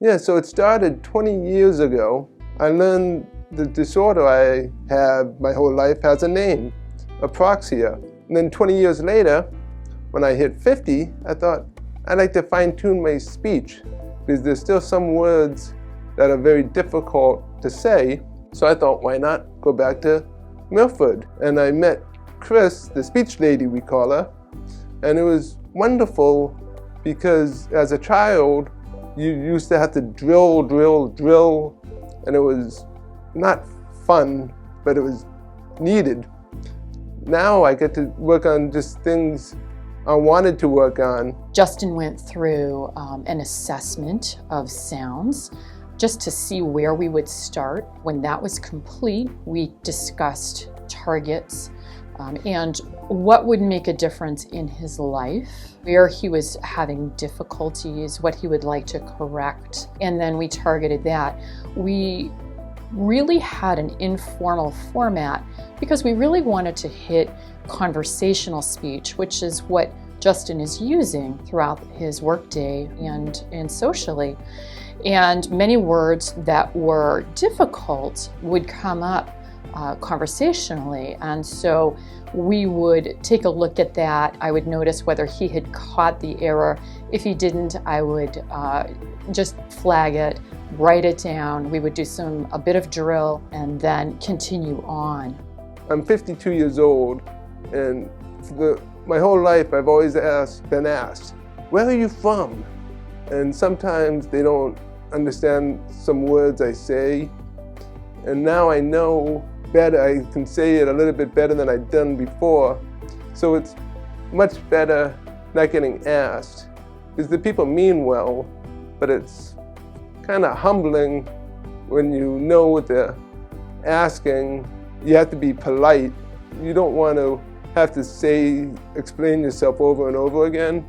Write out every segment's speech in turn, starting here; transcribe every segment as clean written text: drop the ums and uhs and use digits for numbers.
Yeah, so it started 20 years ago. I learned the disorder I have my whole life has a name, Apraxia. And then 20 years later, when I hit 50, I thought I'd like to fine-tune my speech because there's still some words that are very difficult to say. So I thought, why not go back to Milford? And I met Chris, the speech lady we call her, and it was wonderful because as a child, you used to have to drill, and it was not fun, but it was needed. Now I get to work on just things I wanted to work on. Justin went through an assessment of sounds just to see where we would start. When that was complete, we discussed targets and what would make a difference in his life, where he was having difficulties, what he would like to correct, and then we targeted that. We really had an informal format because we really wanted to hit conversational speech, which is what Justin is using throughout his workday and socially. And many words that were difficult would come up conversationally, and so we would take a look at that. I would notice whether he had caught the error. If he didn't, I would just flag it, write it down. We would do a bit of drill and then continue on. I'm 52 years old, and for my whole life I've always been asked, where are you from? And sometimes they don't understand some words I say, and now I know better. I can say it a little bit better than I'd done before, so it's much better not getting asked, because the people mean well, but it's kind of humbling when you know what they're asking. You have to be polite. You don't want to have to explain yourself over and over again.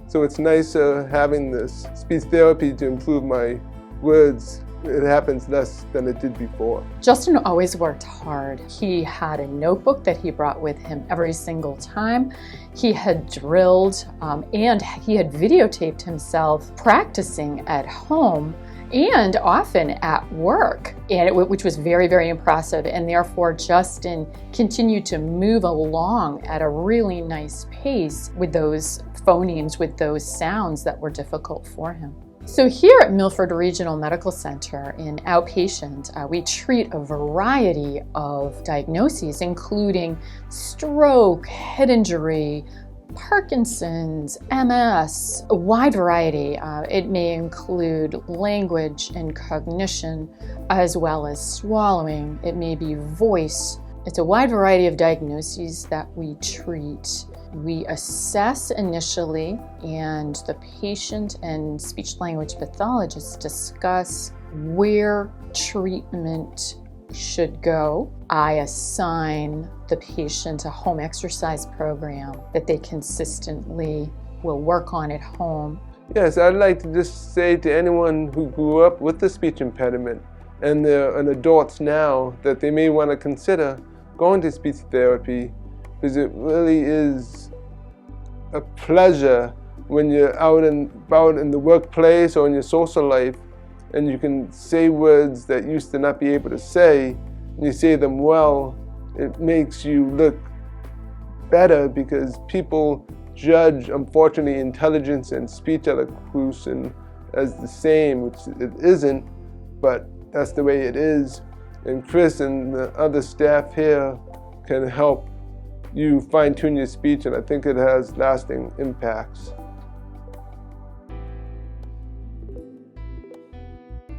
So it's nicer having this speech therapy to improve my words. It happens less than it did before. Justin always worked hard. He had a notebook that he brought with him every single time. He had drilled and he had videotaped himself practicing at home and often at work, which was very, very impressive. And therefore, Justin continued to move along at a really nice pace with those phonemes, with those sounds that were difficult for him. So here at Milford Regional Medical Center in outpatient, we treat a variety of diagnoses, including stroke, head injury, Parkinson's, MS, a wide variety. It may include language and cognition, as well as swallowing. It may be voice. It's a wide variety of diagnoses that we treat. We assess initially, and the patient and speech-language pathologists discuss where treatment should go. I assign the patient a home exercise program that they consistently will work on at home. Yes, I'd like to just say to anyone who grew up with a speech impediment and they're an adults now that they may want to consider going to speech therapy, because it really is a pleasure when you're out and about in the workplace or in your social life and you can say words that you used to not be able to say, and you say them well. It makes you look better because people judge, unfortunately, intelligence and speech elocution as the same, which it isn't, but that's the way it is. And Chris and the other staff here can help you fine-tune your speech, and I think it has lasting impacts.